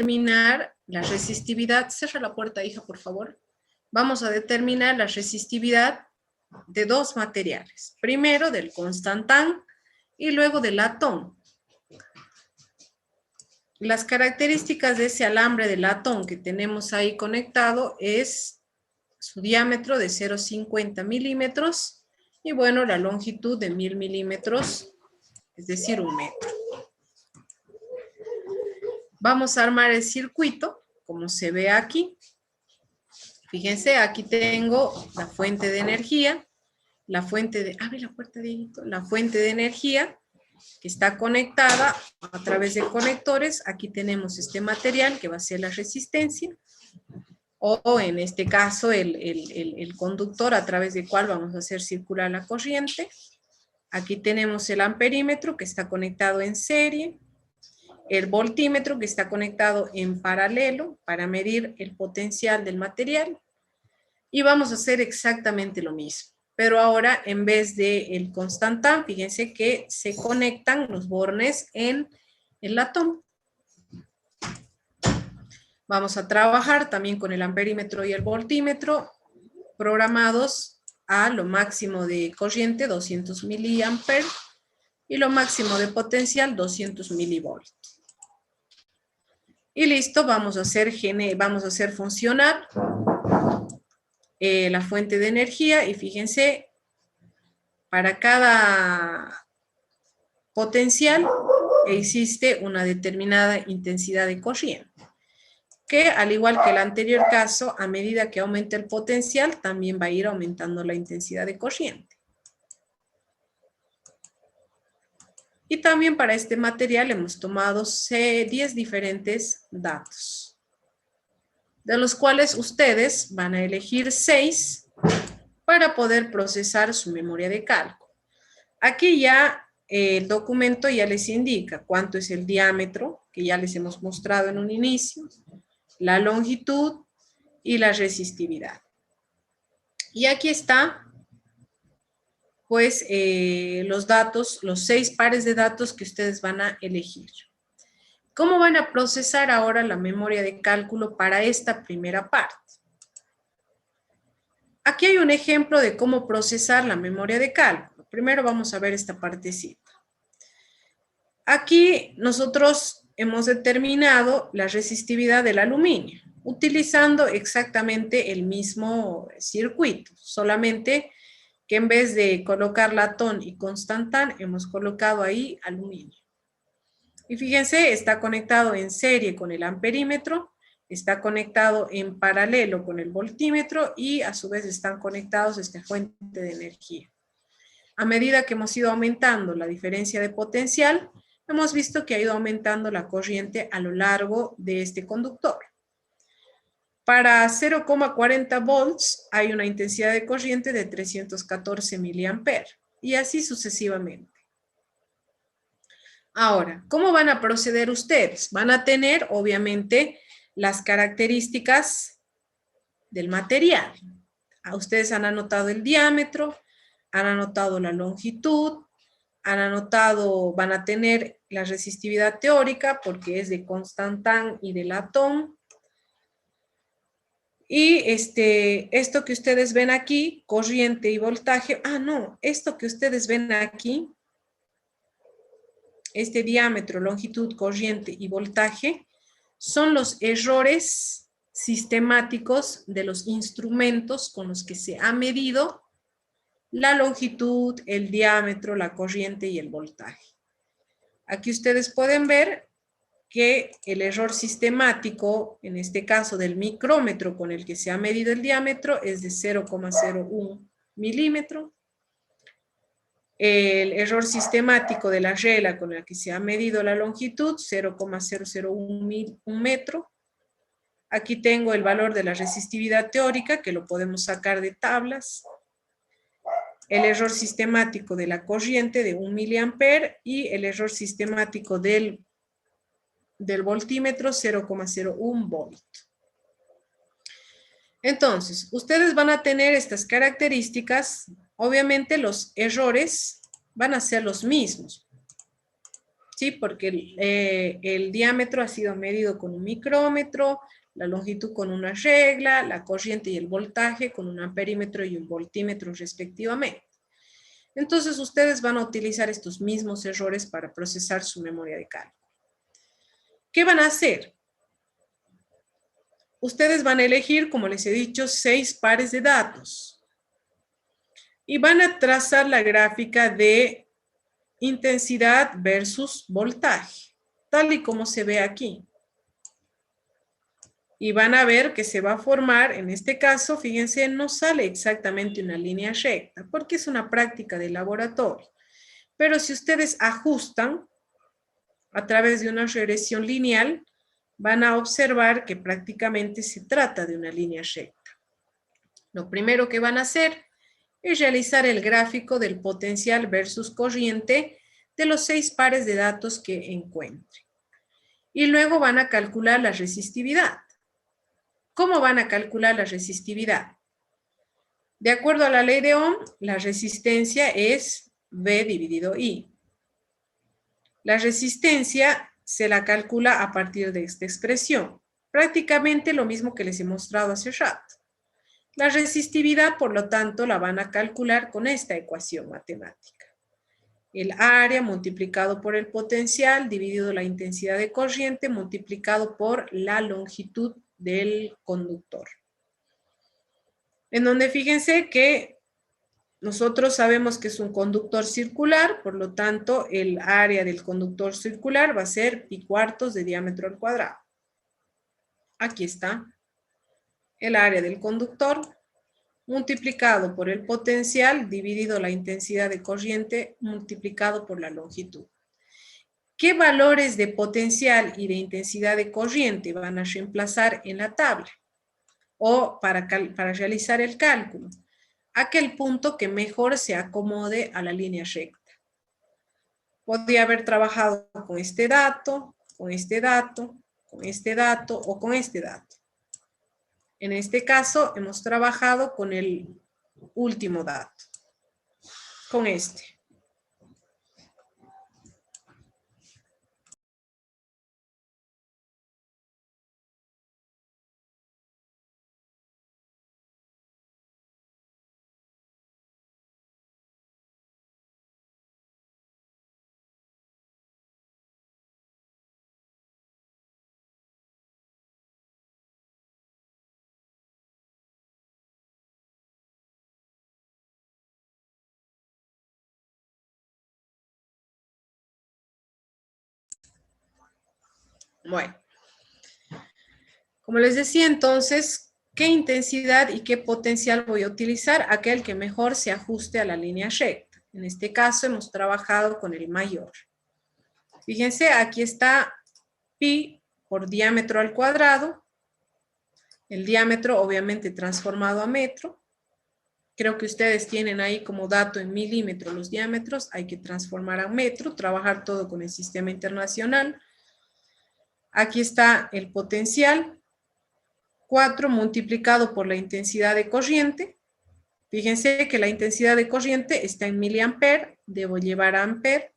determinar la resistividad. Cierra la puerta, hija, por favor. Vamos a determinar la resistividad de dos materiales. Primero del constantán y luego del latón. Las características de ese alambre de latón que tenemos ahí conectado es su diámetro de 0,50 milímetros y bueno, la longitud de 1000 milímetros, es decir, 1 metro. Vamos a armar el circuito, como se ve aquí. Fíjense, aquí tengo la fuente de energía, la fuente de, abre la puerta, Dieguito, la fuente de energía que está conectada a través de conectores. Aquí tenemos este material que va a ser la resistencia, o en este caso el conductor a través del cual vamos a hacer circular la corriente. Aquí tenemos el amperímetro que está conectado en serie, el voltímetro que está conectado en paralelo para medir el potencial del material, y vamos a hacer exactamente lo mismo. Pero ahora, en vez del constantán, fíjense que se conectan los bornes en el latón. Vamos a trabajar también con el amperímetro y el voltímetro, programados a lo máximo de corriente, 200 miliamperes, y lo máximo de potencial, 200 milivolts. Y listo, vamos a hacer funcionar la fuente de energía, y fíjense, para cada potencial existe una determinada intensidad de corriente, que al igual que el anterior caso, a medida que aumenta el potencial, también va a ir aumentando la intensidad de corriente. Y también para este material hemos tomado 10 diferentes datos, de los cuales ustedes van a elegir 6 para poder procesar su memoria de cálculo. Aquí ya el documento ya les indica cuánto es el diámetro, que ya les hemos mostrado en un inicio, la longitud y la resistividad. Y aquí está, pues, los datos, los 6 pares de datos que ustedes van a elegir. ¿Cómo van a procesar ahora la memoria de cálculo para esta primera parte? Aquí hay un ejemplo de cómo procesar la memoria de cálculo. Primero vamos a ver esta partecita. Aquí nosotros hemos determinado la resistividad del aluminio, utilizando exactamente el mismo circuito, solamente que en vez de colocar latón y constantán, hemos colocado ahí aluminio. Y fíjense, está conectado en serie con el amperímetro, está conectado en paralelo con el voltímetro y a su vez están conectados a esta fuente de energía. A medida que hemos ido aumentando la diferencia de potencial, hemos visto que ha ido aumentando la corriente a lo largo de este conductor. Para 0,40 volts hay una intensidad de corriente de 314 miliamperes y así sucesivamente. Ahora, ¿cómo van a proceder ustedes? Van a tener, obviamente, las características del material. Ustedes han anotado el diámetro, han anotado la longitud, han anotado, van a tener la resistividad teórica porque es de constantán y de latón. Y esto que ustedes ven aquí, corriente y voltaje, esto que ustedes ven aquí, este diámetro, longitud, corriente y voltaje, son los errores sistemáticos de los instrumentos con los que se ha medido la longitud, el diámetro, la corriente y el voltaje. Aquí ustedes pueden ver que el error sistemático, en este caso del micrómetro con el que se ha medido el diámetro, es de 0,01 milímetro. El error sistemático de la regla con la que se ha medido la longitud, 0,001 metro. Aquí tengo el valor de la resistividad teórica, que lo podemos sacar de tablas. El error sistemático de la corriente de 1 miliampere y el error sistemático del voltímetro, 0,01 volt. Entonces, ustedes van a tener estas características. Obviamente los errores van a ser los mismos. ¿sí? Porque el diámetro ha sido medido con un micrómetro, la longitud con una regla, la corriente y el voltaje con un amperímetro y un voltímetro respectivamente. Entonces ustedes van a utilizar estos mismos errores para procesar su memoria de cálculo. ¿Qué van a hacer? Ustedes van a elegir, como les he dicho, 6 pares de datos. Y van a trazar la gráfica de intensidad versus voltaje, tal y como se ve aquí. Y van a ver que se va a formar, en este caso, fíjense, no sale exactamente una línea recta, porque es una práctica de laboratorio. Pero si ustedes ajustan a través de una regresión lineal, van a observar que prácticamente se trata de una línea recta. Lo primero que van a hacer es realizar el gráfico del potencial versus corriente de los 6 pares de datos que encuentren. Y luego van a calcular la resistividad. ¿Cómo van a calcular la resistividad? De acuerdo a la ley de Ohm, la resistencia es V dividido I. La resistencia se la calcula a partir de esta expresión. Prácticamente lo mismo que les he mostrado hace rato. La resistividad, por lo tanto, la van a calcular con esta ecuación matemática. El área multiplicado por el potencial dividido la intensidad de corriente multiplicado por la longitud del conductor. En donde fíjense que nosotros sabemos que es un conductor circular, por lo tanto el área del conductor circular va a ser pi cuartos de diámetro al cuadrado. Aquí está el área del conductor multiplicado por el potencial dividido la intensidad de corriente multiplicado por la longitud. ¿Qué valores de potencial y de intensidad de corriente van a reemplazar en la tabla? O para realizar el cálculo. Aquel punto que mejor se acomode a la línea recta. Podría haber trabajado con este dato, con este dato, con este dato o con este dato. En este caso hemos trabajado con el último dato, con este. Bueno, como les decía entonces, ¿qué intensidad y qué potencial voy a utilizar? Aquel que mejor se ajuste a la línea recta. En este caso hemos trabajado con el mayor. Fíjense, aquí está pi por diámetro al cuadrado. El diámetro obviamente transformado a metro. Creo que ustedes tienen ahí como dato en milímetros los diámetros. Hay que transformar a metro, trabajar todo con el sistema internacional. Aquí está el potencial. 4 multiplicado por la intensidad de corriente. Fíjense que la intensidad de corriente está en miliamper, debo llevar a amper,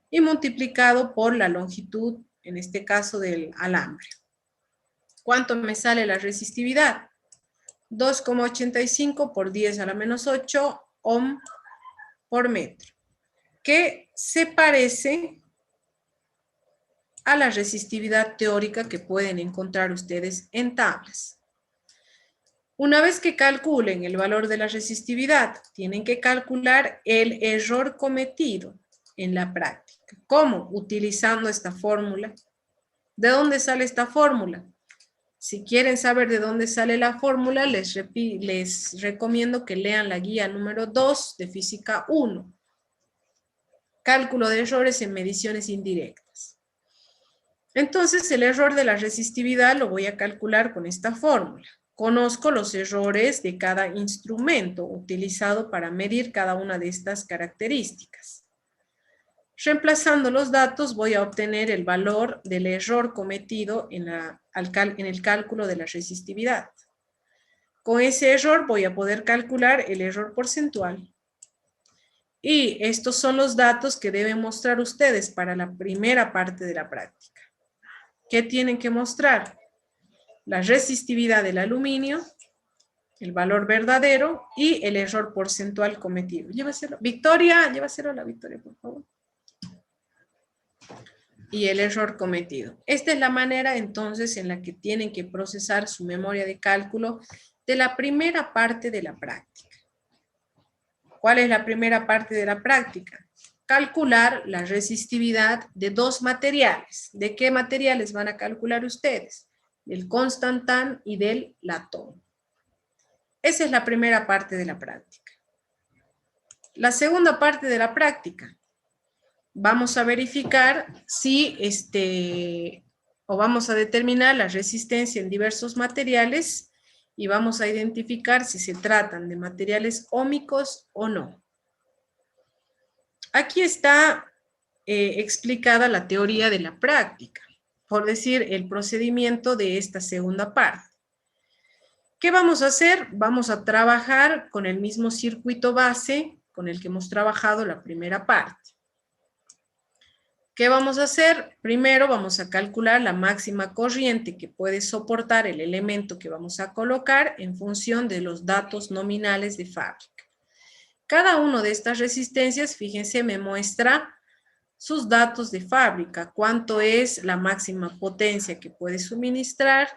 y multiplicado por la longitud, en este caso del alambre. ¿Cuánto me sale la resistividad? 2,85 por 10 a la menos 8 ohm por metro, que se parece a la resistividad teórica que pueden encontrar ustedes en tablas. Una vez que calculen el valor de la resistividad, tienen que calcular el error cometido en la práctica. ¿Cómo? Utilizando esta fórmula. ¿De dónde sale esta fórmula? Si quieren saber de dónde sale la fórmula, les recomiendo que lean la guía número 2 de Física 1. Cálculo de errores en mediciones indirectas. Entonces, el error de la resistividad lo voy a calcular con esta fórmula. Conozco los errores de cada instrumento utilizado para medir cada una de estas características. Reemplazando los datos voy a obtener el valor del error cometido en el cálculo de la resistividad. Con ese error voy a poder calcular el error porcentual. Y estos son los datos que deben mostrar ustedes para la primera parte de la práctica. ¿Qué tienen que mostrar? La resistividad del aluminio, el valor verdadero y el error porcentual cometido. Llévaselo. Victoria, llévaselo a la Victoria, por favor. Y el error cometido. Esta es la manera entonces en la que tienen que procesar su memoria de cálculo de la primera parte de la práctica. ¿Cuál es la primera parte de la práctica? Calcular la resistividad de dos materiales. ¿De qué materiales van a calcular ustedes? Del constantán y del latón. Esa es la primera parte de la práctica. La segunda parte de la práctica. Vamos a verificar si o vamos a determinar la resistencia en diversos materiales y vamos a identificar si se tratan de materiales óhmicos o no. Aquí está explicada la teoría de la práctica, por decir, el procedimiento de esta segunda parte. ¿Qué vamos a hacer? Vamos a trabajar con el mismo circuito base con el que hemos trabajado la primera parte. ¿Qué vamos a hacer? Primero vamos a calcular la máxima corriente que puede soportar el elemento que vamos a colocar en función de los datos nominales de fábrica. Cada una de estas resistencias, fíjense, me muestra sus datos de fábrica, cuánto es la máxima potencia que puede suministrar,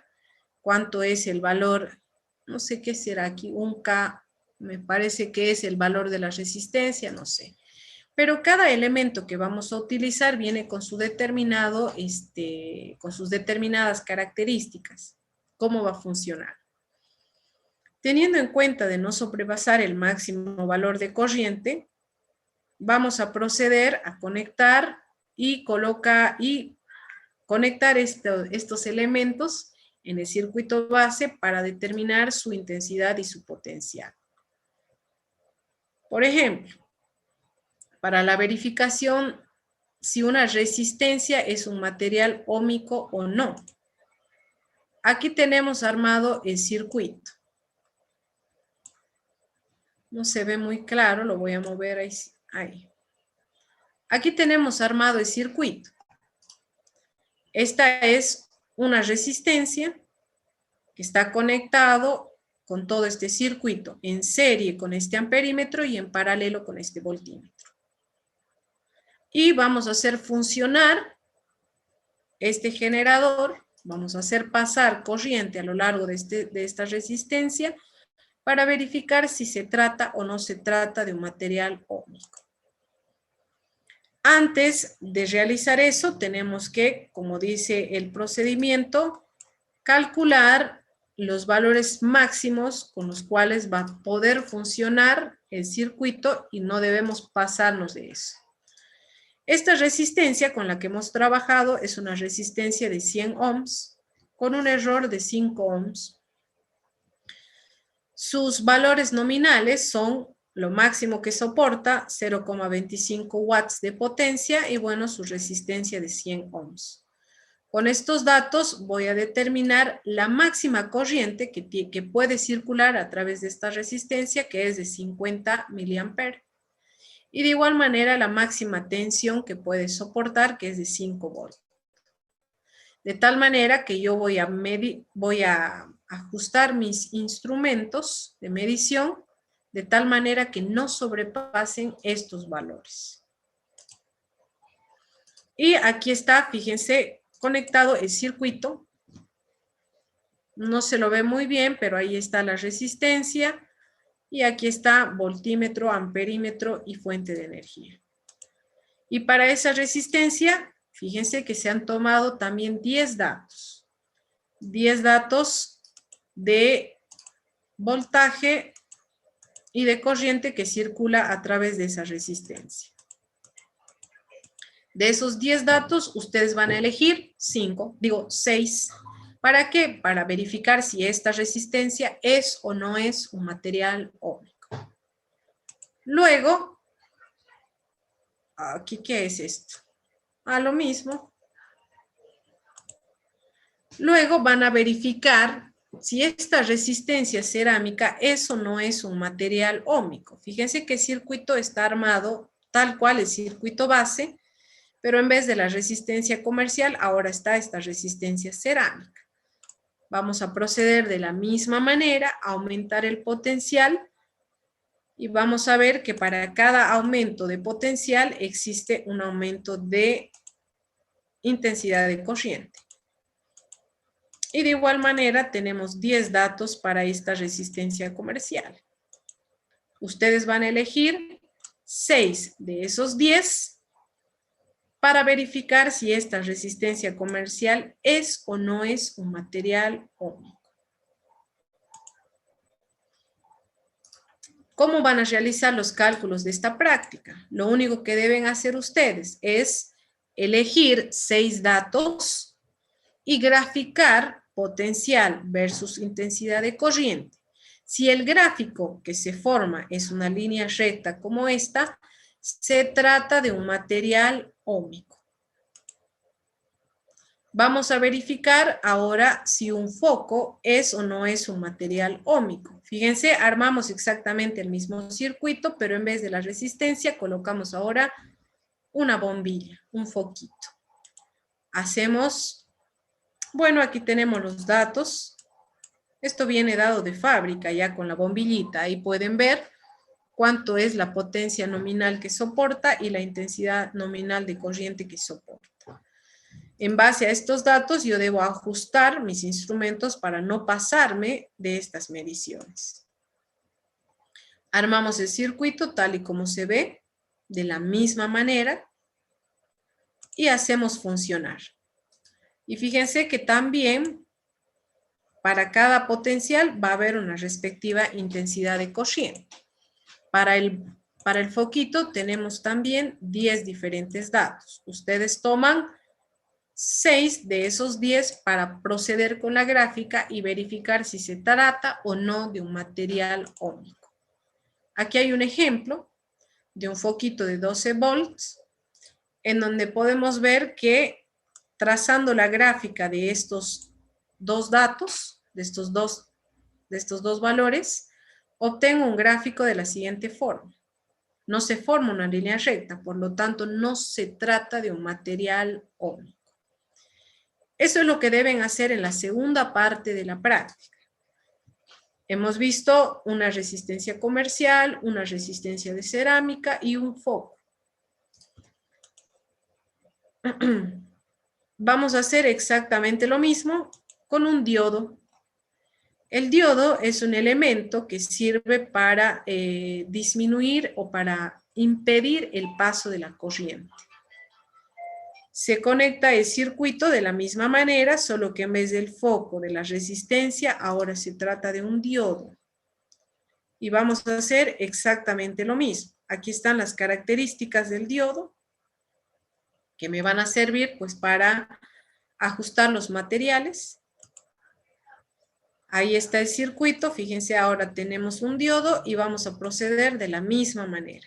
cuánto es el valor, no sé qué será aquí, un K, me parece que es el valor de la resistencia, no sé. Pero cada elemento que vamos a utilizar viene con su determinado, con sus determinadas características. ¿Cómo va a funcionar? Teniendo en cuenta de no sobrepasar el máximo valor de corriente, vamos a proceder a conectar y conectar estos elementos en el circuito base para determinar su intensidad y su potencial. Por ejemplo, para la verificación si una resistencia es un material óhmico o no. Aquí tenemos armado el circuito. No se ve muy claro, lo voy a mover ahí. Aquí tenemos armado el circuito. Esta es una resistencia que está conectado con todo este circuito, en serie con este amperímetro y en paralelo con este voltímetro. Y vamos a hacer funcionar este generador, vamos a hacer pasar corriente a lo largo de esta resistencia para verificar si se trata o no se trata de un material óhmico. Antes de realizar eso, tenemos que, como dice el procedimiento, calcular los valores máximos con los cuales va a poder funcionar el circuito y no debemos pasarnos de eso. Esta resistencia con la que hemos trabajado es una resistencia de 100 ohms con un error de 5 ohms. Sus valores nominales son lo máximo que soporta, 0,25 watts de potencia y bueno, su resistencia de 100 ohms. Con estos datos voy a determinar la máxima corriente que puede circular a través de esta resistencia, que es de 50 miliamperes. Y de igual manera la máxima tensión que puede soportar, que es de 5 volts. De tal manera que yo voy a ajustar mis instrumentos de medición de tal manera que no sobrepasen estos valores. Y aquí está, fíjense, conectado el circuito. No se lo ve muy bien, pero ahí está la resistencia. Y aquí está voltímetro, amperímetro y fuente de energía. Y para esa resistencia, fíjense que se han tomado también 10 datos. 10 datos de voltaje y de corriente que circula a través de esa resistencia. De esos 10 datos, ustedes van a elegir 6. ¿Para qué? Para verificar si esta resistencia es o no es un material óhmico. Luego, aquí, ¿qué es esto? Lo mismo. Luego van a verificar si esta resistencia cerámica es o no es un material óhmico. Fíjense que el circuito está armado tal cual el circuito base, pero en vez de la resistencia comercial, ahora está esta resistencia cerámica. Vamos a proceder de la misma manera, a aumentar el potencial, y vamos a ver que para cada aumento de potencial existe un aumento de intensidad de corriente. Y de igual manera tenemos 10 datos para esta resistencia comercial. Ustedes van a elegir 6 de esos 10 para verificar si esta resistencia comercial es o no es un material óhmico. ¿Cómo van a realizar los cálculos de esta práctica? Lo único que deben hacer ustedes es elegir 6 datos y graficar potencial versus intensidad de corriente. Si el gráfico que se forma es una línea recta como esta, se trata de un material óhmico. Vamos a verificar ahora si un foco es o no es un material óhmico. Fíjense, armamos exactamente el mismo circuito, pero en vez de la resistencia colocamos ahora una bombilla, un foquito. Hacemos, bueno, aquí tenemos los datos. Esto viene dado de fábrica ya con la bombillita. Ahí pueden ver cuánto es la potencia nominal que soporta y la intensidad nominal de corriente que soporta. En base a estos datos, yo debo ajustar mis instrumentos para no pasarme de estas mediciones. Armamos el circuito tal y como se ve, de la misma manera, y hacemos funcionar. Y fíjense que también, para cada potencial, va a haber una respectiva intensidad de corriente. Para el foquito tenemos también 10 diferentes datos. Ustedes toman 6 de esos 10 para proceder con la gráfica y verificar si se trata o no de un material óhmico. Aquí hay un ejemplo de un foquito de 12 volts, en donde podemos ver que trazando la gráfica de estos dos datos, de estos dos valores, obtengo un gráfico de la siguiente forma. No se forma una línea recta, por lo tanto no se trata de un material óhmico. Eso es lo que deben hacer en la segunda parte de la práctica. Hemos visto una resistencia comercial, una resistencia de cerámica y un foco. Vamos a hacer exactamente lo mismo con un diodo. El diodo es un elemento que sirve para disminuir o para impedir el paso de la corriente. Se conecta el circuito de la misma manera, solo que en vez del foco de la resistencia, ahora se trata de un diodo. Y vamos a hacer exactamente lo mismo. Aquí están las características del diodo, que me van a servir pues para ajustar los materiales. Ahí está el circuito, fíjense, ahora tenemos un diodo y vamos a proceder de la misma manera.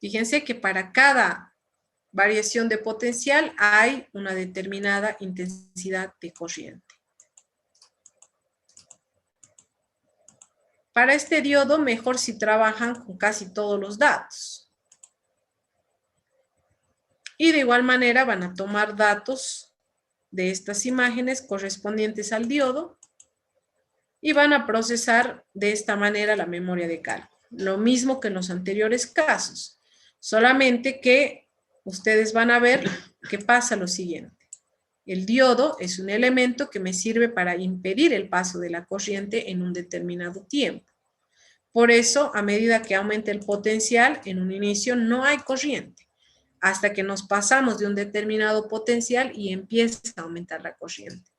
Fíjense que para cada variación de potencial hay una determinada intensidad de corriente. Para este diodo, mejor si trabajan con casi todos los datos. Y de igual manera van a tomar datos de estas imágenes correspondientes al diodo y van a procesar de esta manera la memoria de cálculo. Lo mismo que en los anteriores casos, solamente que ustedes van a ver que pasa lo siguiente. El diodo es un elemento que me sirve para impedir el paso de la corriente en un determinado tiempo. Por eso, a medida que aumenta el potencial, en un inicio no hay corriente, hasta que nos pasamos de un determinado potencial y empieza a aumentar la corriente.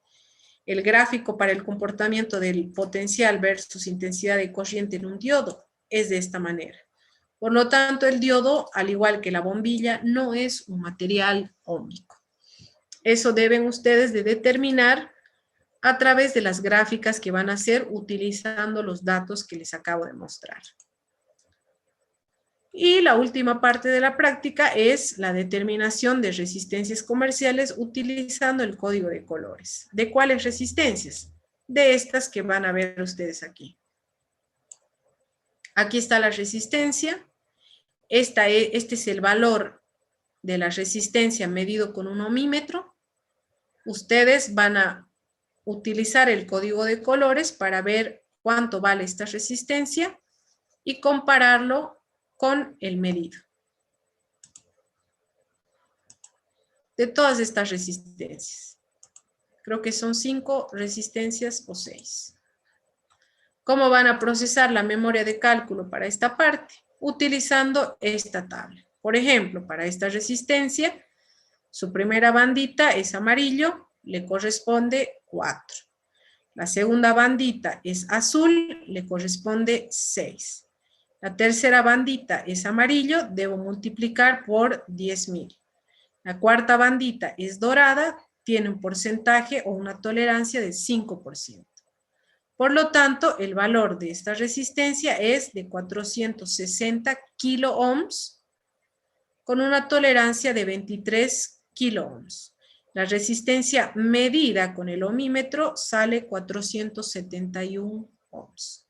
El gráfico para el comportamiento del potencial versus intensidad de corriente en un diodo es de esta manera. Por lo tanto, el diodo, al igual que la bombilla, no es un material óhmico. Eso deben ustedes de determinar a través de las gráficas que van a hacer utilizando los datos que les acabo de mostrar. Y la última parte de la práctica es la determinación de resistencias comerciales utilizando el código de colores. ¿De cuáles resistencias? de estas que van a ver ustedes aquí. Aquí está la resistencia. Este es el valor de la resistencia medido con un ohmímetro. Ustedes van a utilizar el código de colores para ver cuánto vale esta resistencia y compararlo con el medido de todas estas resistencias. Creo que son 5 resistencias o 6. ¿Cómo van a procesar la memoria de cálculo para esta parte? Utilizando esta tabla. Por ejemplo, para esta resistencia, su primera bandita es amarillo, le corresponde 4. La segunda bandita es azul, le corresponde 6. La tercera bandita es amarillo, debo multiplicar por 10.000. La cuarta bandita es dorada, tiene un porcentaje o una tolerancia de 5%. Por lo tanto, el valor de esta resistencia es de 460 kiloohms con una tolerancia de 23 kiloohms. La resistencia medida con el ohmímetro sale 471 ohms.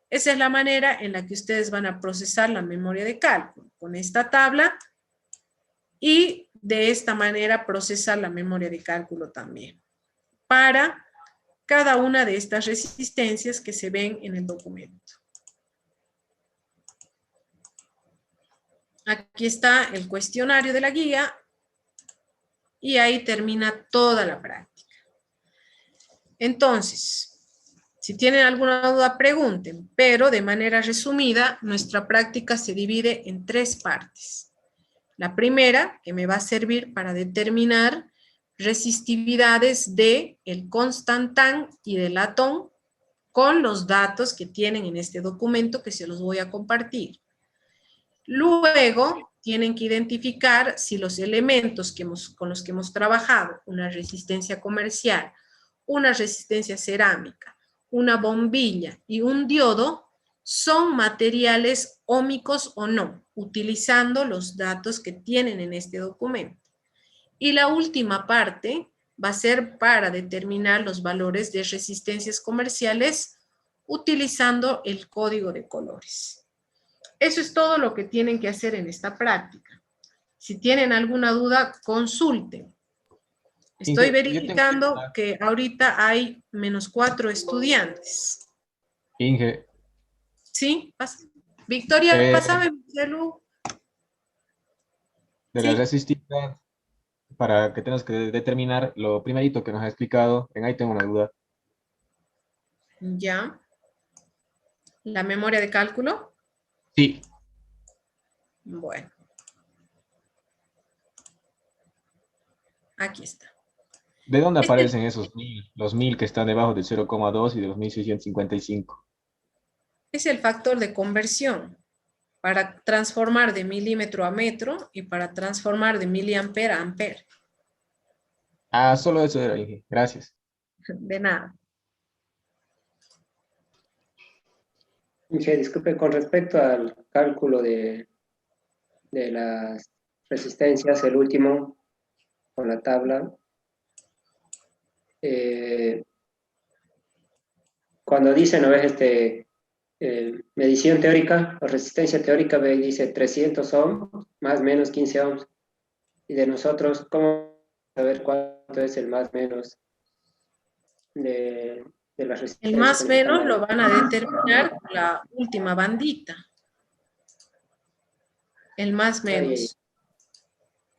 Esa es la manera en la que ustedes van a procesar la memoria de cálculo, con esta tabla, y de esta manera procesar la memoria de cálculo también, para cada una de estas resistencias que se ven en el documento. Aquí está el cuestionario de la guía y ahí termina toda la práctica. Entonces, si tienen alguna duda, pregunten, pero de manera resumida, nuestra práctica se divide en 3 partes. La primera, que me va a servir para determinar resistividades de el constantán y del latón con los datos que tienen en este documento que se los voy a compartir. Luego, tienen que identificar si los elementos con los que hemos trabajado, una resistencia comercial, una resistencia cerámica, una bombilla y un diodo, son materiales óhmicos o no, utilizando los datos que tienen en este documento. Y la última parte va a ser para determinar los valores de resistencias comerciales utilizando el código de colores. Eso es todo lo que tienen que hacer en esta práctica. Si tienen alguna duda, consulten. Estoy verificando que ahorita hay -4 estudiantes. Inge. ¿Sí? Victoria, pásame mi celu. De la resistividad, para que tengas que determinar lo primerito que nos ha explicado, ahí tengo una duda. Ya. ¿La memoria de cálculo? Sí. Bueno. Aquí está. ¿De dónde aparecen esos 1000? Los 1000 que están debajo del 0,2 y de los 1655. Es el factor de conversión para transformar de milímetro a metro y para transformar de miliampere a ampere. Ah, solo eso era, Inge. Gracias. De nada. Inge, disculpe, con respecto al cálculo de las resistencias, el último, con la tabla, cuando dice, ¿no ves? Medición teórica o resistencia teórica, dice 300 ohms, más o menos 15 ohms. Y de nosotros, ¿cómo saber cuánto es el más o menos de la resistencia? El más o menos lo van a determinar con la última bandita. El más o menos.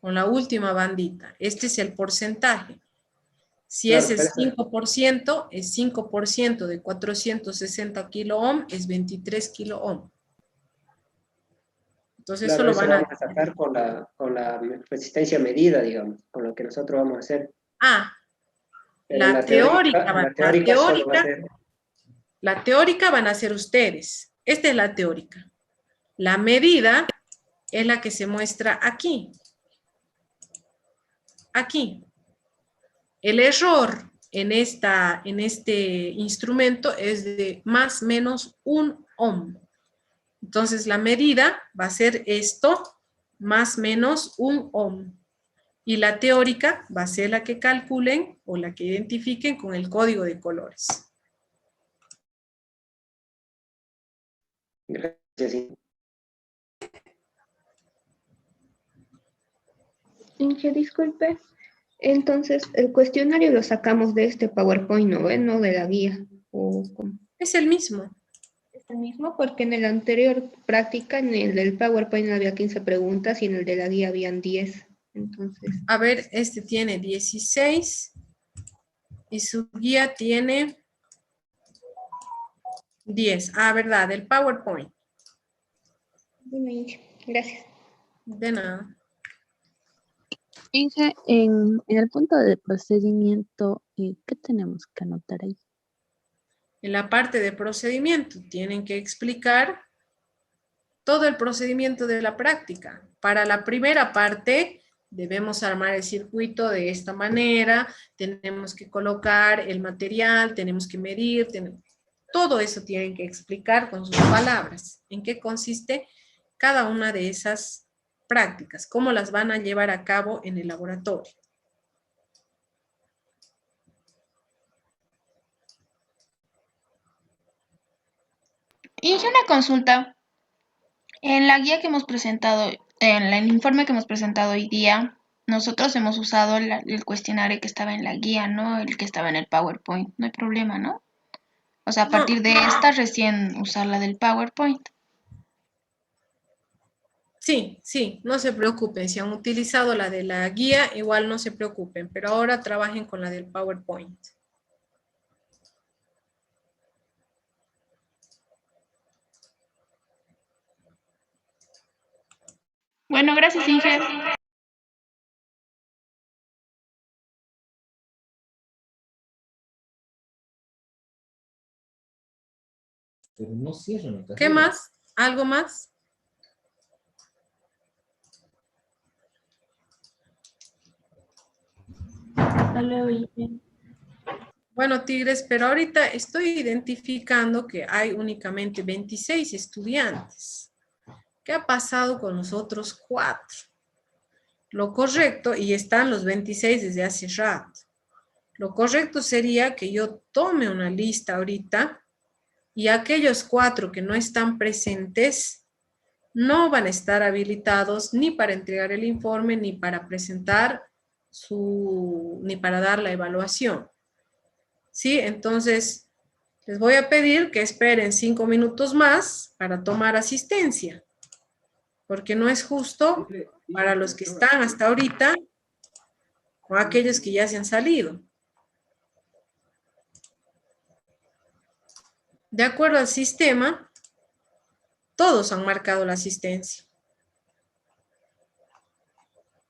Con la última bandita. Este es el porcentaje. Si claro, es el 5%, es 5% de 460 kiloohm, es 23 kiloohm. Entonces claro, eso lo van a sacar con la resistencia medida, digamos, con lo que nosotros vamos a hacer. La teórica van a hacer ustedes. Esta es la teórica. La medida es la que se muestra aquí. Aquí. El error en este instrumento es de más o menos 1 ohm. Entonces la medida va a ser esto, más o menos 1 ohm. Y la teórica va a ser la que calculen o la que identifiquen con el código de colores. Gracias. Inge, disculpe. Entonces, el cuestionario lo sacamos de este PowerPoint, ¿no? No de la guía. ¿O cómo? Es el mismo. Es el mismo porque en el anterior práctica, en el del PowerPoint había 15 preguntas y en el de la guía habían 10. Entonces, A ver, este tiene 16 y su guía tiene 10. Ah, verdad, el PowerPoint. bueno, Inge, gracias. De nada. Inge, en el punto de procedimiento, ¿qué tenemos que anotar ahí? En la parte de procedimiento tienen que explicar todo el procedimiento de la práctica. Para la primera parte debemos armar el circuito de esta manera, tenemos que colocar el material, tenemos que medir, todo eso tienen que explicar con sus palabras. ¿En qué consiste cada una de esas prácticas? ¿Cómo las van a llevar a cabo en el laboratorio? Hice una consulta. En la guía que hemos presentado, en el informe que hemos presentado hoy día, nosotros hemos usado el cuestionario que estaba en la guía, ¿no? El que estaba en el PowerPoint. No hay problema, ¿no? O sea, a partir de esta recién usar la del PowerPoint. Sí, sí, no se preocupen. Si han utilizado la de la guía, igual no se preocupen, pero ahora trabajen con la del PowerPoint. Bueno, gracias, Inge. Pero no cierran la ¿Qué carrera. más? ¿Algo más? Bueno, Tigres, pero ahorita estoy identificando que hay únicamente 26 estudiantes. ¿Qué ha pasado con los otros 4? Lo correcto, y están los 26 desde hace rato, lo correcto sería que yo tome una lista ahorita y aquellos 4 que no están presentes no van a estar habilitados ni para entregar el informe, ni para presentar ni para dar la evaluación. ¿Sí? Entonces, les voy a pedir que esperen 5 minutos más para tomar asistencia, porque no es justo para los que están hasta ahorita o aquellos que ya se han salido. De acuerdo al sistema, todos han marcado la asistencia.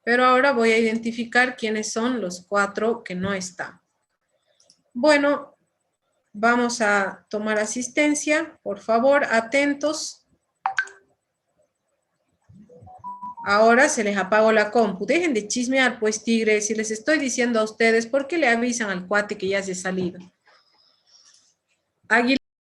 Pero ahora voy a identificar quiénes son los 4 que no están. Bueno, vamos a tomar asistencia. Por favor, atentos. Ahora se les apagó la compu. Dejen de chismear, pues, tigres. Si les estoy diciendo a ustedes, ¿por qué le avisan al cuate que ya se ha salido? Águila.